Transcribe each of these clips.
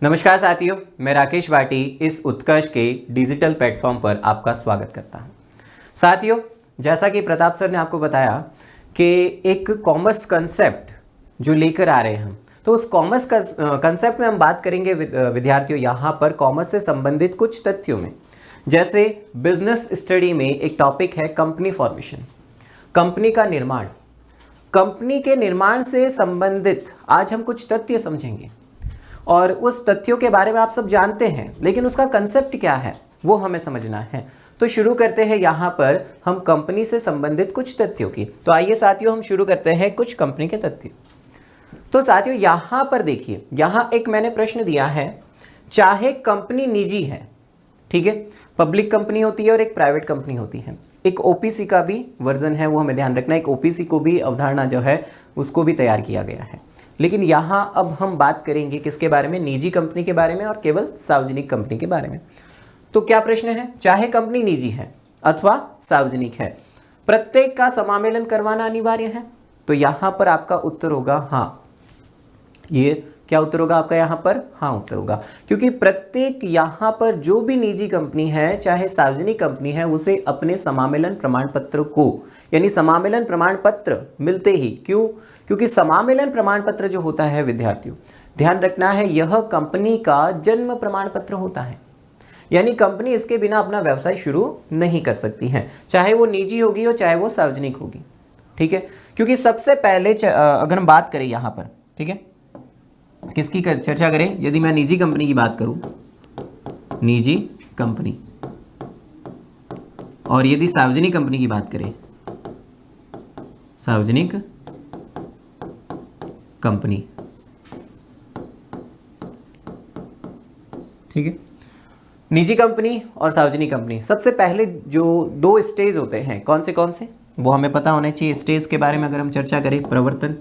नमस्कार साथियों, मैं राकेश भाटी इस उत्कर्ष के डिजिटल प्लेटफॉर्म पर आपका स्वागत करता हूं। साथियों, जैसा कि प्रताप सर ने आपको बताया कि एक कॉमर्स कंसेप्ट जो लेकर आ रहे हैं हम, तो उस कॉमर्स कंसेप्ट में हम बात करेंगे विद्यार्थियों यहाँ पर कॉमर्स से संबंधित कुछ तथ्यों में। जैसे बिजनेस स्टडी में एक टॉपिक है कंपनी फॉर्मेशन, कंपनी का निर्माण। कंपनी के निर्माण से संबंधित आज हम कुछ तथ्य समझेंगे और उस तथ्यों के बारे में आप सब जानते हैं, लेकिन उसका कंसेप्ट क्या है वो हमें समझना है। तो शुरू करते हैं यहाँ पर हम कंपनी से संबंधित कुछ तथ्यों की। तो आइए साथियों, हम शुरू करते हैं कुछ कंपनी के तथ्य। तो साथियों यहाँ पर देखिए, यहाँ एक मैंने प्रश्न दिया है, चाहे कंपनी निजी है, ठीक है, पब्लिक कंपनी होती है और एक प्राइवेट कंपनी होती है। एक ओपीसी का भी वर्जन है, वो हमें ध्यान रखना है। एक ओपीसी को भी अवधारणा जो है उसको भी तैयार किया गया है। लेकिन यहाँ अब हम बात करेंगे किसके बारे में, निजी कंपनी के बारे में और केवल सार्वजनिक कंपनी के बारे में। तो क्या प्रश्न है, चाहे कंपनी निजी है अथवा सार्वजनिक है, प्रत्येक का समामेलन करवाना अनिवार्य है। तो यहाँ पर आपका उत्तर होगा हाँ। ये क्या उत्तर होगा आपका यहाँ पर, हाँ उत्तर होगा, क्योंकि प्रत्येक यहाँ पर जो भी निजी कंपनी है चाहे सार्वजनिक कंपनी है उसे अपने समामेलन प्रमाण पत्र को, यानी समामेलन प्रमाण पत्र मिलते ही, क्यों, क्योंकि समामेलन प्रमाण पत्र जो होता है विद्यार्थियों ध्यान रखना है, यह कंपनी का जन्म प्रमाण पत्र होता है। यानी कंपनी इसके बिना अपना व्यवसाय शुरू नहीं कर सकती है, चाहे वो निजी होगी और चाहे वो सार्वजनिक होगी, ठीक है। क्योंकि सबसे पहले अगर हम बात करें यहाँ पर, ठीक है, किसकी चर्चा करें, यदि मैं निजी कंपनी की बात करूं, निजी कंपनी, और यदि सार्वजनिक कंपनी की बात करें, सार्वजनिक कंपनी, ठीक है। निजी कंपनी और सार्वजनिक कंपनी, सबसे पहले जो दो स्टेज होते हैं, कौन से वो हमें पता होना चाहिए। स्टेज के बारे में अगर हम चर्चा करें, प्रवर्तन,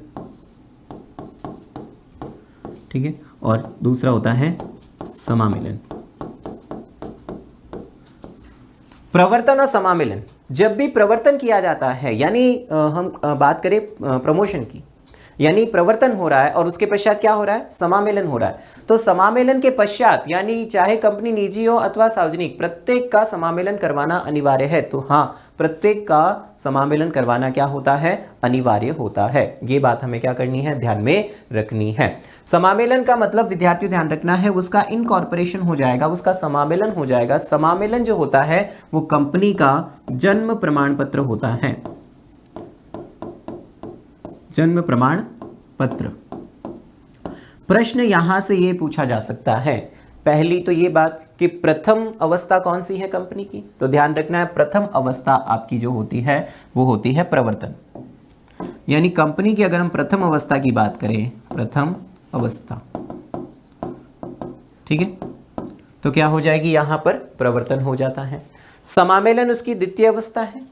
ठीक है, और दूसरा होता है समामेलन। प्रवर्तन और समामेलन, जब भी प्रवर्तन किया जाता है, यानी हम बात करें प्रमोशन की, यानी प्रवर्तन हो रहा है और उसके पश्चात क्या हो रहा है, समामेलन हो रहा है। तो समामेलन के पश्चात, यानी चाहे कंपनी निजी हो अथवा सार्वजनिक, प्रत्येक का समामेलन करवाना अनिवार्य है। तो हाँ, प्रत्येक का समामेलन करवाना क्या होता है, अनिवार्य होता है। ये बात हमें क्या करनी है, ध्यान में रखनी है। समामेलन का मतलब विद्यार्थियों ध्यान रखना है, उसका इनकॉर्पोरेशन हो जाएगा, उसका समामेलन हो जाएगा। समामेलन जो होता है वो कंपनी का जन्म प्रमाण पत्र होता है, जन्म प्रमाण पत्र। प्रश्न यहां से यह पूछा जा सकता है, पहली तो ये बात कि प्रथम अवस्था कौन सी है कंपनी की, तो ध्यान रखना है प्रथम अवस्था आपकी जो होती है वो होती है प्रवर्तन। यानी कंपनी की अगर हम प्रथम अवस्था की बात करें, प्रथम अवस्था, ठीक है, तो क्या हो जाएगी, यहां पर प्रवर्तन हो जाता है। समामेलन उसकी द्वितीय अवस्था है,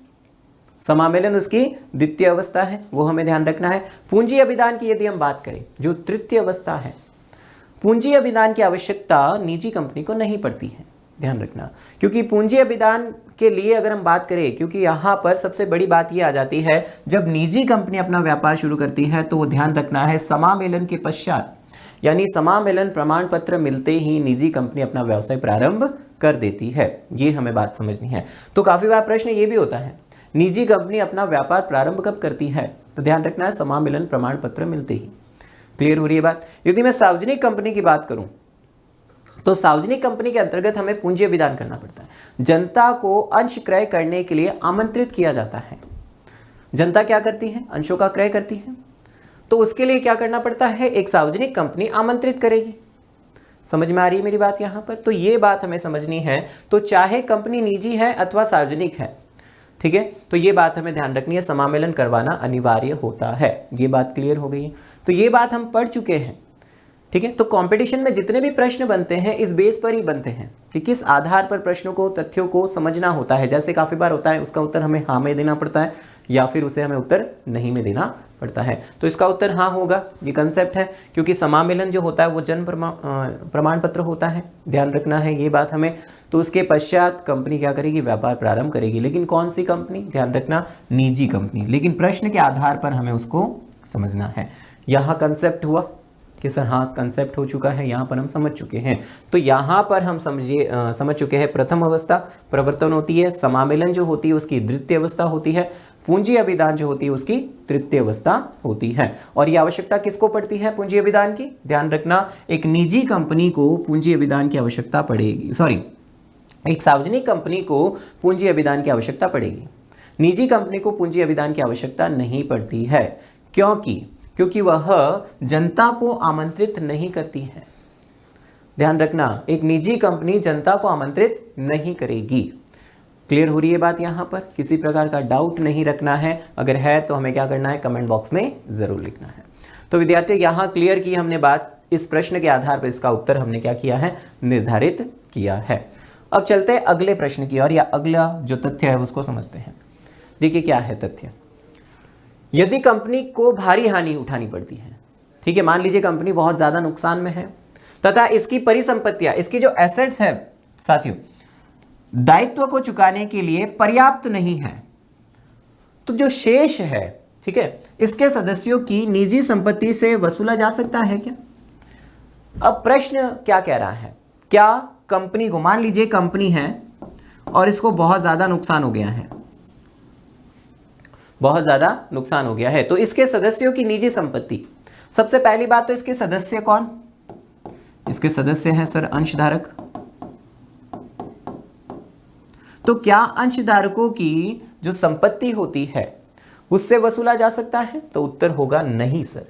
समामेलन उसकी द्वितीय अवस्था है, वो हमें ध्यान रखना है। पूंजी अभिदान की यदि हम बात करें, जो तृतीय अवस्था है, पूंजी अभिदान की आवश्यकता निजी कंपनी को नहीं पड़ती है, ध्यान रखना। क्योंकि पूंजी अभिदान के लिए अगर हम बात करें, क्योंकि यहाँ पर सबसे बड़ी बात ये आ जाती है, जब निजी कंपनी अपना व्यापार शुरू करती है तो वो ध्यान रखना है समामेलन के पश्चात, यानी समामेलन प्रमाण पत्र मिलते ही निजी कंपनी अपना व्यवसाय प्रारंभ कर देती है। ये हमें बात समझनी है। तो काफी बार प्रश्न ये भी होता है, निजी कंपनी अपना व्यापार प्रारंभ कब करती है, तो ध्यान रखना है समामेलन प्रमाण पत्र मिलते ही। क्लियर हो रही है बात। यदि मैं सार्वजनिक कंपनी की बात करूं, तो सार्वजनिक कंपनी के अंतर्गत हमें पूंजी अभिदान करना पड़ता है। जनता को अंश क्रय करने के लिए आमंत्रित किया जाता है। जनता क्या करती है, अंशों का क्रय करती है, तो उसके लिए क्या करना पड़ता है, एक सार्वजनिक कंपनी आमंत्रित करेगी। समझ में आ रही है मेरी बात यहाँ पर। तो ये बात हमें समझनी है। तो चाहे कंपनी निजी है अथवा सार्वजनिक है, ठीक है, तो ये बात हमें ध्यान रखनी है, समामेलन करवाना अनिवार्य होता है। ये बात क्लियर हो गई है। तो ये बात हम पढ़ चुके हैं, ठीक है। तो कंपटीशन में जितने भी प्रश्न बनते हैं इस बेस पर ही बनते हैं कि किस आधार पर प्रश्नों को, तथ्यों को समझना होता है। जैसे काफी बार होता है उसका उत्तर हमें हाँ में देना पड़ता है या फिर उसे हमें उत्तर नहीं में देना पड़ता है। तो इसका उत्तर हाँ होगा, ये कंसेप्ट है, क्योंकि समामेलन जो होता है वो जन्म प्रमाण पत्र होता है, ध्यान रखना है ये बात हमें। तो उसके पश्चात कंपनी क्या करेगी, व्यापार प्रारंभ करेगी। लेकिन कौन सी कंपनी, ध्यान रखना निजी कंपनी। लेकिन प्रश्न के आधार पर हमें उसको समझना है। यहाँ कंसेप्ट हुआ, कि सर हाँ कंसेप्ट हो चुका है, यहाँ पर हम समझ चुके हैं। तो यहाँ पर हम समझ चुके हैं प्रथम अवस्था प्रवर्तन होती है, समामेलन जो होती है उसकी द्वितीय अवस्था होती है, पूंजी अभिदान जो होती है उसकी तृतीय अवस्था होती है। और ये आवश्यकता किसको पड़ती है पूंजी अभिदान की? ध्यान रखना, एक निजी कंपनी को पूंजी अभिदान की आवश्यकता पड़ेगी, एक सार्वजनिक कंपनी को पूंजी अभिदान की आवश्यकता पड़ेगी। निजी कंपनी को पूंजी अभिदान की आवश्यकता नहीं पड़ती है। क्योंकि वह जनता को आमंत्रित नहीं करती है। ध्यान रखना, एक निजी कंपनी जनता को आमंत्रित नहीं करेगी। क्लियर हो रही है बात? यहाँ पर किसी प्रकार का डाउट नहीं रखना है, अगर है तो हमें क्या करना है, कमेंट बॉक्स में जरूर लिखना है। तो विद्यार्थी यहाँ क्लियर की हमने बात, इस प्रश्न के आधार पर इसका उत्तर हमने क्या किया है, निर्धारित किया है। अब चलते हैं अगले प्रश्न की ओर, या अगला जो तथ्य है उसको समझते हैं। देखिए क्या है तथ्य। यदि कंपनी को भारी हानि उठानी पड़ती है, ठीक है, मान लीजिए कंपनी बहुत ज्यादा नुकसान में है तथा इसकी परिसंपत्तियां, इसकी जो एसेट्स है साथियों, दायित्व को चुकाने के लिए पर्याप्त नहीं है, तो जो शेष है, ठीक है, इसके सदस्यों की निजी संपत्ति से वसूला जा सकता है क्या? अब प्रश्न क्या कह रहा है, क्या कंपनी को, मान लीजिए कंपनी है और इसको बहुत ज्यादा नुकसान हो गया है, बहुत ज्यादा नुकसान हो गया है, तो इसके सदस्यों की निजी संपत्ति, सबसे पहली बात तो इसके सदस्य कौन? इसके सदस्य हैं सर अंशधारक। तो क्या अंशधारकों की जो संपत्ति होती है उससे वसूला जा सकता है? तो उत्तर होगा नहीं सर।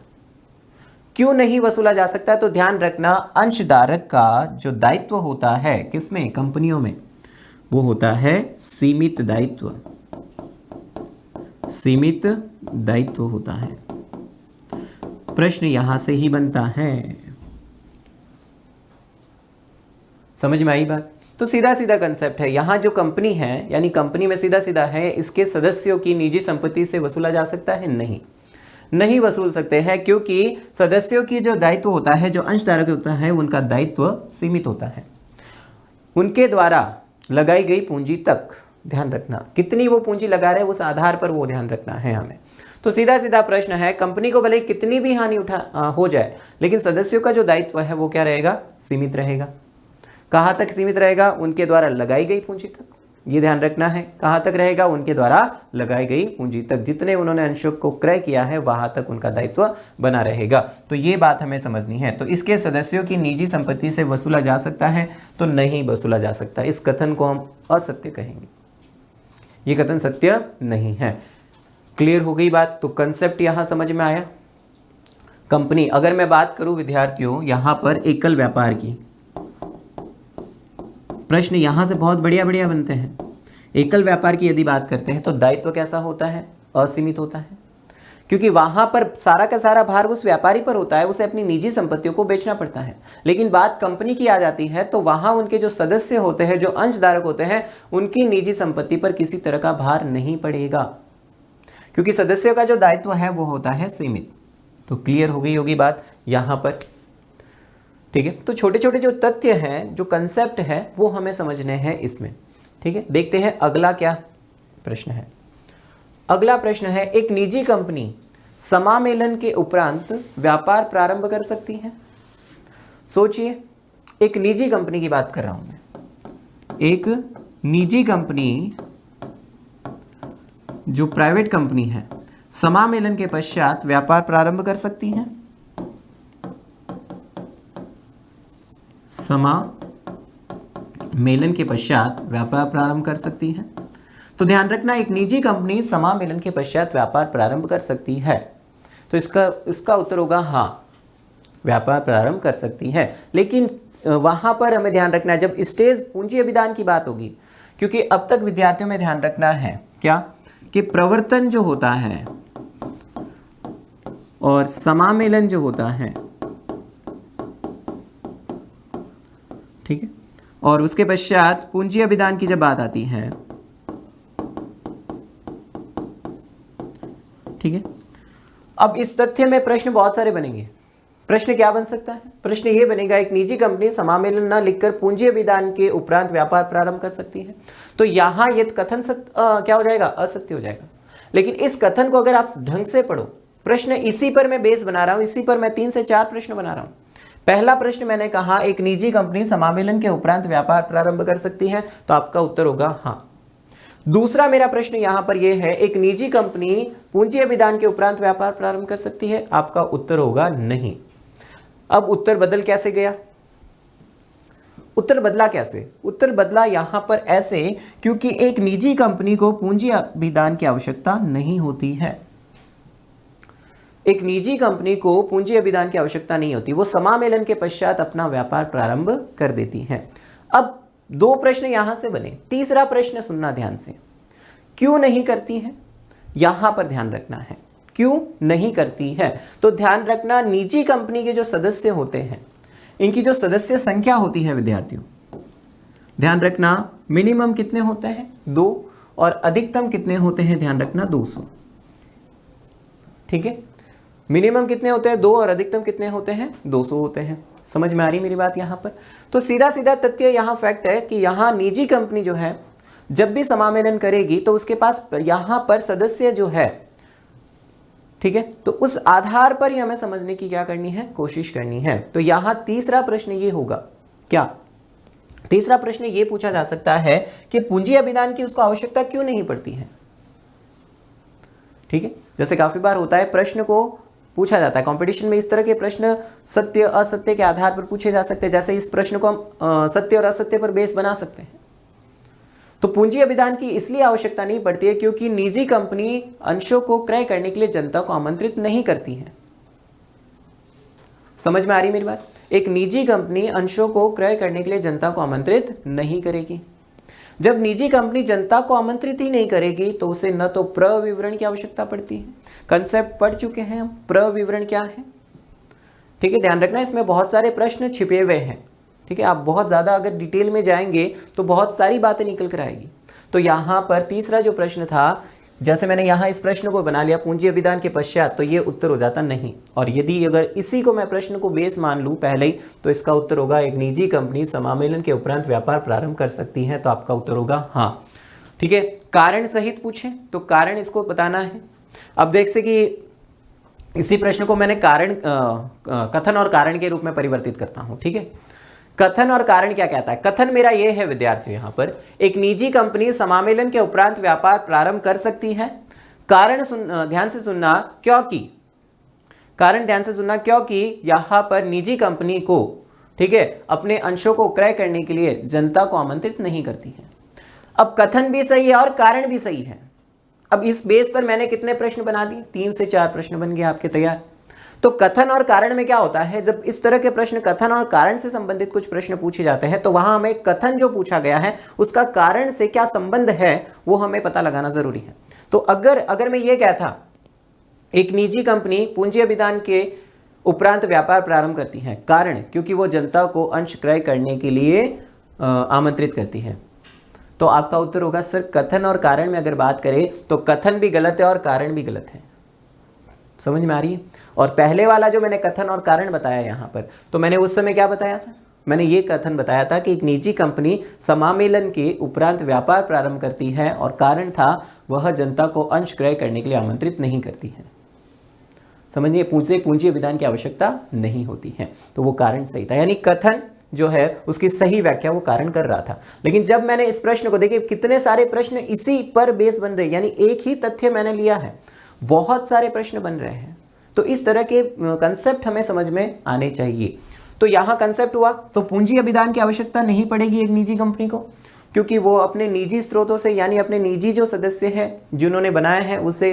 क्यों नहीं वसूला जा सकता है? तो ध्यान रखना, अंशधारक का जो दायित्व होता है किसमें, कंपनियों में, वो होता है सीमित दायित्व। सीमित दायित्व होता है। प्रश्न यहां से ही बनता है। समझ में आई बात? तो सीधा सीधा कंसेप्ट है, यहां जो कंपनी है, यानी कंपनी में सीधा सीधा है, इसके सदस्यों की निजी संपत्ति से वसूला जा सकता है? नहीं वसूल सकते हैं, क्योंकि सदस्यों की जो दायित्व होता है, जो अंशधारक होता है, उनका दायित्व सीमित होता है। उनके द्वारा लगाई गई पूंजी तक, ध्यान रखना, कितनी वो पूंजी लगा रहे हैं उस आधार पर वो ध्यान रखना है हमें। तो सीधा सीधा प्रश्न है, कंपनी को भले कितनी भी हानि हो जाए, लेकिन सदस्यों का जो दायित्व है वो क्या रहेगा, सीमित रहेगा। कहाँ तक सीमित रहेगा? उनके द्वारा लगाई गई पूंजी तक। ये ध्यान रखना है, कहाँ तक रहेगा? उनके द्वारा लगाई गई पूंजी तक, जितने उन्होंने अंशों को क्रय किया है वहां तक उनका दायित्व बना रहेगा। तो ये बात हमें समझनी है। तो इसके सदस्यों की निजी संपत्ति से वसूला जा सकता है? तो नहीं वसूला जा सकता। इस कथन को हम असत्य कहेंगे, ये कथन सत्य नहीं है। क्लियर हो गई बात? तो कंसेप्ट यहां समझ में आया। कंपनी, अगर मैं बात करूं विद्यार्थियों यहां पर एकल व्यापार की, प्रश्न यहां से बहुत बढ़िया बढ़िया बनते हैं। एकल व्यापार की यदि बात करते हैं तो दायित्व कैसा होता है, असीमित होता है, क्योंकि वहां पर सारा का सारा भार उस व्यापारी पर होता है, उसे अपनी निजी संपत्तियों को बेचना पड़ता है। लेकिन बात कंपनी की आ जाती है तो वहां उनके जो सदस्य होते हैं, जो अंशधारक होते हैं, उनकी निजी संपत्ति पर किसी तरह का भार नहीं पड़ेगा, क्योंकि सदस्यों का जो दायित्व है वो होता है सीमित। तो क्लियर हो गई होगी बात यहां पर, ठीक है। तो छोटे छोटे जो तथ्य हैं, जो कंसेप्ट है, वो हमें समझने हैं इसमें, ठीक है। देखते हैं अगला क्या प्रश्न है। अगला प्रश्न है, एक निजी कंपनी समामेलन के उपरांत व्यापार प्रारंभ कर सकती है? सोचिए, एक निजी कंपनी की बात कर रहा हूं मैं। एक निजी कंपनी, जो प्राइवेट कंपनी है, समामेलन के पश्चात व्यापार प्रारंभ कर सकती है? समामेलन के पश्चात व्यापार प्रारंभ कर सकती है? तो ध्यान रखना, एक निजी कंपनी समामेलन के पश्चात व्यापार प्रारंभ कर सकती है। तो इसका उत्तर होगा हाँ, व्यापार प्रारंभ कर सकती है। लेकिन वहां पर हमें ध्यान रखना है जब स्टेज पूंजी अभिदान की बात होगी, क्योंकि अब तक विद्यार्थियों में ध्यान रखना है क्या, कि प्रवर्तन जो होता है और समामेलन जो होता है, ठीक है, और उसके पश्चात पूंजी अभिदान की जब बात आती है, ठीक है। अब इस तथ्य में प्रश्न बहुत सारे बनेंगे। प्रश्न क्या बन सकता है? प्रश्न ये बनेगा, एक निजी कंपनी समामेलन न लिखकर पूंजी अभिदान के उपरांत व्यापार प्रारंभ कर सकती है। तो यहां ये कथन क्या हो जाएगा? असत्य हो जाएगा। लेकिन इस कथन को अगर आप ढंग से पढ़ो, प्रश्न इसी पर मैं बेस बना रहा हूं, इसी पर मैं 3 से 4 प्रश्न बना रहा हूं। पहला प्रश्न मैंने कहा एक निजी कंपनी समामेलन के उपरांत व्यापार प्रारंभ कर सकती है, तो आपका उत्तर होगा हां। दूसरा मेरा प्रश्न यहां पर यह है एक निजी कंपनी पूंजी अभिदान के उपरांत व्यापार प्रारंभ कर सकती है, आपका उत्तर होगा नहीं। अब उत्तर बदल कैसे गया? उत्तर बदला कैसे? उत्तर बदला यहां पर ऐसे क्योंकि एक निजी कंपनी को पूंजी अभिदान की आवश्यकता नहीं होती है। एक निजी कंपनी को पूंजी अभिदान की आवश्यकता नहीं होती, वो समामेलन के पश्चात अपना व्यापार प्रारंभ कर देती है। अब 2 प्रश्न यहां से बने। तीसरा प्रश्न सुनना ध्यान से, क्यों नहीं करती है, यहां पर ध्यान रखना है, क्यों नहीं करती है। तो ध्यान रखना निजी कंपनी के जो सदस्य होते हैं, इनकी जो सदस्य संख्या होती है विद्यार्थियों, ध्यान रखना मिनिमम कितने होते हैं 2 और अधिकतम कितने होते हैं, ध्यान रखना 200। ठीक है, मिनिमम कितने होते हैं 2 और अधिकतम कितने होते हैं 200 होते हैं। समझ में आ रही मेरी बात यहां पर? तो सीधा सीधा तथ्य यहां फैक्ट है कि यहां निजी कंपनी जो है जब भी समामेलन करेगी तो उसके पास यहां पर सदस्य जो है, ठीक है, तो उस आधार पर ही हमें समझने की क्या करनी है, कोशिश करनी है। तो यहां तीसरा प्रश्न ये होगा, क्या तीसरा प्रश्न ये पूछा जा सकता है कि पूंजी अभिदान की उसको आवश्यकता क्यों नहीं पड़ती है। ठीक है, जैसे काफी बार होता है प्रश्न को पूछा जाता है कंपटीशन में, इस तरह के प्रश्न सत्य असत्य के आधार पर पूछे जा सकते हैं। जैसे इस प्रश्न को हम सत्य और असत्य पर बेस बना सकते हैं। तो पूंजी अभिदान की इसलिए आवश्यकता नहीं पड़ती है क्योंकि निजी कंपनी अंशों को क्रय करने के लिए जनता को आमंत्रित नहीं करती है। समझ में आ रही मेरी बात? एक निजी कंपनी अंशों को क्रय करने के लिए जनता को आमंत्रित नहीं करेगी। जब निजी कंपनी जनता को आमंत्रित ही नहीं करेगी तो उसे न तो प्रविवरण की आवश्यकता पड़ती है। कंसेप्ट पढ़ चुके हैं हम, प्रविवरण क्या है। ठीक है, ध्यान रखना इसमें बहुत सारे प्रश्न छिपे हुए हैं। ठीक है, आप बहुत ज़्यादा अगर डिटेल में जाएंगे तो बहुत सारी बातें निकल कर आएगी। तो यहाँ पर तीसरा जो प्रश्न था, जैसे मैंने यहाँ इस प्रश्न को बना लिया पूंजी अभिदान के पश्चात, तो ये उत्तर हो जाता नहीं। और यदि अगर इसी को मैं प्रश्न को बेस मान लूँ पहले ही, तो इसका उत्तर होगा एक निजी कंपनी समामेलन के उपरांत व्यापार प्रारंभ कर सकती है, तो आपका उत्तर होगा हाँ। ठीक है, कारण सहित पूछें तो कारण इसको बताना है। अब देख से कि इसी प्रश्न को मैंने कारण कथन और कारण के रूप में परिवर्तित करता हूँ। ठीक है, कथन और कारण क्या कहता है? कथन मेरा ये है विद्यार्थियों, यहाँ पर एक निजी कंपनी समामेलन के उपरांत व्यापार प्रारंभ कर सकती है। कारण ध्यान से सुनना, क्योंकि कारण ध्यान से सुनना क्योंकि यहाँ पर निजी कंपनी को, ठीक है, अपने अंशों को क्रय करने के लिए जनता को आमंत्रित नहीं करती है। अब कथन भी सही है और कारण भी सही है। अब इस बेस पर मैंने कितने प्रश्न बना दिए? 3 से 4 प्रश्न बन गए आपके तैयार। तो कथन और कारण में क्या होता है, जब इस तरह के प्रश्न कथन और कारण से संबंधित कुछ प्रश्न पूछे जाते हैं तो वहां हमें कथन जो पूछा गया है उसका कारण से क्या संबंध है वो हमें पता लगाना जरूरी है। तो अगर मैं ये कहता एक निजी कंपनी पूंजी अभिदान के उपरांत व्यापार प्रारंभ करती है, कारण क्योंकि वो जनता को अंश क्रय करने के लिए आमंत्रित करती है, तो आपका उत्तर होगा सर कथन और कारण में अगर बात करें तो कथन भी गलत है और कारण भी गलत है। समझ में आ रही है? और पहले वाला जो मैंने कथन और कारण बताया यहाँ पर, तो मैंने उस समय क्या बताया था? मैंने ये कथन बताया था कि एक निजी कंपनी समामेलन के उपरांत व्यापार प्रारंभ करती है और कारण था वह जनता को अंश क्रय करने के लिए आमंत्रित नहीं करती है। समझिए, पूंजी अभिदान की आवश्यकता नहीं होती है, तो वो कारण सही था। यानी कथन जो है उसकी सही व्याख्या वो कारण कर रहा था। लेकिन जब मैंने इस प्रश्न को देखिए कितने सारे प्रश्न इसी पर बेस बन रहे, यानी एक ही तथ्य मैंने लिया है, बहुत सारे प्रश्न बन रहे हैं। तो इस तरह के कंसेप्ट हमें समझ में आने चाहिए। तो यहाँ कंसेप्ट हुआ, तो पूंजी अभिदान की आवश्यकता नहीं पड़ेगी एक निजी कंपनी को, क्योंकि वो अपने निजी स्रोतों से, यानी अपने निजी जो सदस्य हैं जिन्होंने बनाया है उसे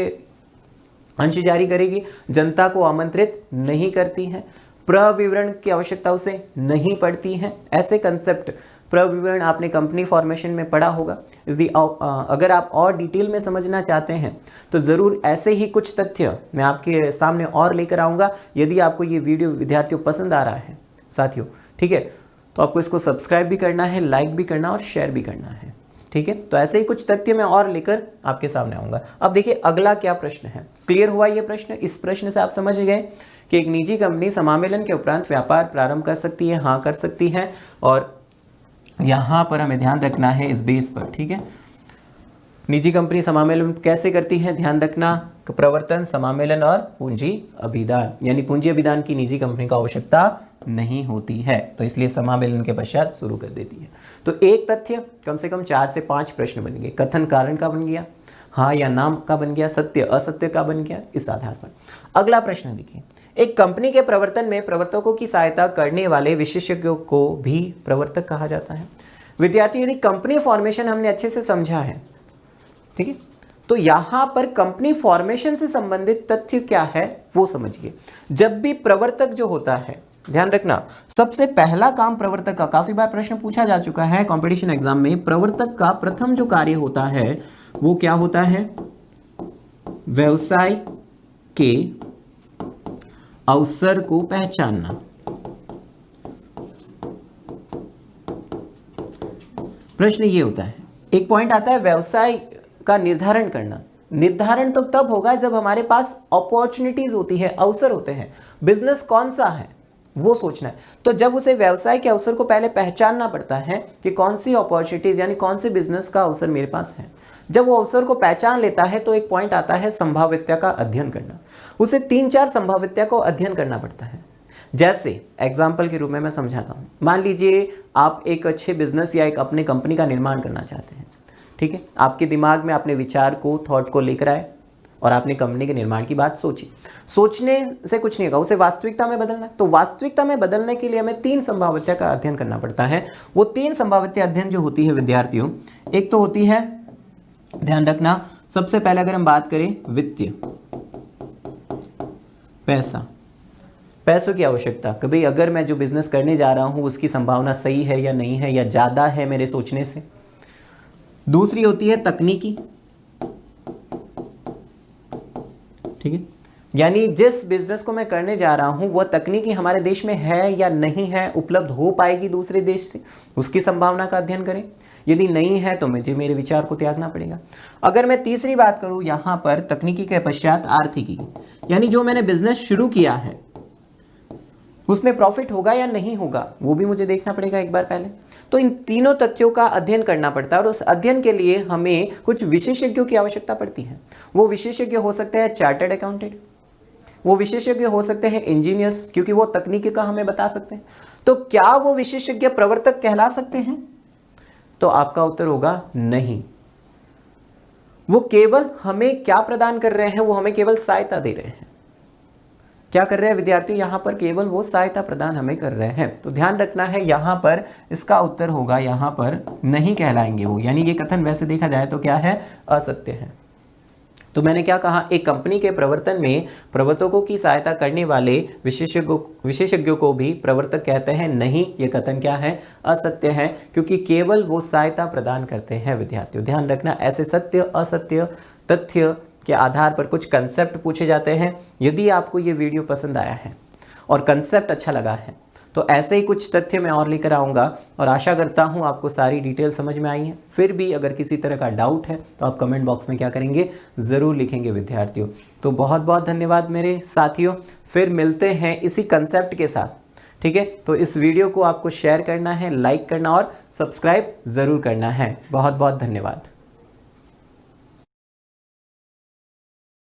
अंश जारी करेगी, जनता को आमंत्रित नहीं करती है, प्रविवरण की आवश्यकता उसे नहीं पड़ती है। ऐसे कंसेप्ट प्रविवरण आपने कंपनी फॉर्मेशन में पढ़ा होगा। यदि अगर आप और डिटेल में समझना चाहते हैं तो ज़रूर ऐसे ही कुछ तथ्य मैं आपके सामने और लेकर आऊँगा। यदि आपको ये वीडियो विद्यार्थियों पसंद आ रहा है साथियों, ठीक है, तो आपको इसको सब्सक्राइब भी करना है, लाइक भी करना और शेयर भी करना है। ठीक है, तो ऐसे ही कुछ तथ्य मैं और लेकर आपके सामने आऊँगा। अब देखिए अगला क्या प्रश्न है। क्लियर हुआ ये प्रश्न? इस प्रश्न से आप समझ गए कि एक निजी कंपनी समामेलन के उपरांत व्यापार प्रारंभ कर सकती है, हाँ कर सकती है। और यहाँ पर हमें ध्यान रखना है इस बेस पर, ठीक है, निजी कंपनी समामेलन कैसे करती है, ध्यान रखना, प्रवर्तन, समामेलन और पूंजी अभिदान, यानी पूंजी अभिदान की निजी कंपनी को आवश्यकता नहीं होती है, तो इसलिए समामेलन के पश्चात शुरू कर देती है। तो एक तथ्य कम से कम 4 से 5 प्रश्न बन गए। कथन कारण का बन गया, हाँ या नाम का बन गया, सत्य असत्य का बन गया, इस आधार पर। अगला प्रश्न देखिए, एक कंपनी के प्रवर्तन में प्रवर्तकों की सहायता करने वाले विशेषज्ञों को भी प्रवर्तक कहा जाता है। विद्यार्थी, यदि कंपनी फॉर्मेशन हमने अच्छे से समझा है, ठीक है, तो यहां पर कंपनी फॉर्मेशन से संबंधित तथ्य क्या है वो समझिए। जब भी प्रवर्तक जो होता है, ध्यान रखना, सबसे पहला काम प्रवर्तक का, काफी बार प्रश्न पूछा जा चुका है कंपटीशन एग्जाम में, प्रवर्तक का प्रथम जो कार्य होता है वो क्या होता है, व्यवसाय के अवसर को पहचानना। प्रश्न ये होता है, एक पॉइंट आता है व्यवसाय का निर्धारण करना। निर्धारण तो तब होगा जब हमारे पास अपॉर्चुनिटीज होती है, अवसर होते हैं। बिजनेस कौन सा है वो सोचना है, तो जब उसे व्यवसाय के अवसर को पहले पहचानना पड़ता है कि कौन सी अपॉर्चुनिटीज यानी कौन से बिजनेस का अवसर मेरे पास है। जब वो अवसर को पहचान लेता है तो एक पॉइंट आता है संभाव्यता का अध्ययन करना। उसे 3-4 संभाव्यता को अध्ययन करना पड़ता है। जैसे एग्जाम्पल के रूप में मैं समझाता हूँ, मान लीजिए आप एक अच्छे बिजनेस या एक अपने कंपनी का निर्माण करना चाहते हैं, ठीक है, आपके दिमाग में आपने विचार को, थॉट को लेकर आए और आपने कंपनी के निर्माण की बात सोची। सोचने से कुछ नहीं होगा, उसे वास्तविकता में बदलना है। तो वास्तविकता में बदलने के लिए हमें 3 संभाव्यता का अध्ययन करना पड़ता है। वो 3 संभाव्यता अध्ययन जो होती है विद्यार्थियों, एक तो होती है, ध्यान रखना, सबसे पहले अगर हम बात करें वित्तीय, पैसों की आवश्यकता, कि भाई अगर मैं जो बिजनेस करने जा रहा हूं उसकी संभावना सही है या नहीं है, या ज़्यादा है मेरे सोचने से। दूसरी होती है तकनीकी, ठीक है, यानी जिस बिजनेस को मैं करने जा रहा हूं वह तकनीकी हमारे देश में है या नहीं है, उपलब्ध हो पाएगी दूसरे देश से, उसकी संभावना का अध्ययन करें। यदि नहीं है तो मुझे मेरे विचार को त्यागना पड़ेगा। अगर मैं तीसरी बात करूं यहां पर तकनीकी के पश्चात आर्थिकी, यानी जो मैंने बिजनेस शुरू किया है उसमें प्रॉफिट होगा या नहीं होगा वो भी मुझे देखना पड़ेगा एक बार पहले। तो इन तीनों तथ्यों का अध्ययन करना पड़ता है और उस अध्ययन के लिए हमें कुछ विशेषज्ञों की आवश्यकता पड़ती है। वो विशेषज्ञ हो सकते हैं चार्टर्ड अकाउंटेंट, वो विशेषज्ञ हो सकते हैं इंजीनियर्स, क्योंकि वो तकनीकी का हमें बता सकते हैं। तो क्या वो विशेषज्ञ प्रवर्तक कहला सकते हैं? तो आपका उत्तर होगा नहीं। वो केवल हमें क्या प्रदान कर रहे हैं, वो हमें केवल सहायता दे रहे हैं। क्या कर रहे हैं विद्यार्थी, यहां पर केवल वो सहायता प्रदान हमें कर रहे हैं। तो ध्यान रखना है, यहां पर इसका उत्तर होगा, यहां पर नहीं कहलाएंगे वो, यानी ये कथन वैसे देखा जाए तो क्या है, असत्य है। तो मैंने क्या कहा, एक कंपनी के प्रवर्तन में प्रवर्तकों की सहायता करने वाले विशेषज्ञों को भी प्रवर्तक कहते हैं। नहीं, ये कथन क्या है, असत्य है, क्योंकि केवल वो सहायता प्रदान करते हैं। विद्यार्थियों ध्यान रखना, ऐसे सत्य असत्य तथ्य के आधार पर कुछ कंसेप्ट पूछे जाते हैं। यदि आपको ये वीडियो पसंद आया है और कंसेप्ट अच्छा लगा है तो ऐसे ही कुछ तथ्य मैं और लेकर आऊँगा, और आशा करता हूँ आपको सारी डिटेल समझ में आई है। फिर भी अगर किसी तरह का डाउट है तो आप कमेंट बॉक्स में क्या करेंगे, ज़रूर लिखेंगे विद्यार्थियों। तो बहुत बहुत धन्यवाद मेरे साथियों, फिर मिलते हैं इसी कंसेप्ट के साथ, ठीक है। तो इस वीडियो को आपको शेयर करना है, लाइक करना और सब्सक्राइब ज़रूर करना है। बहुत बहुत धन्यवाद।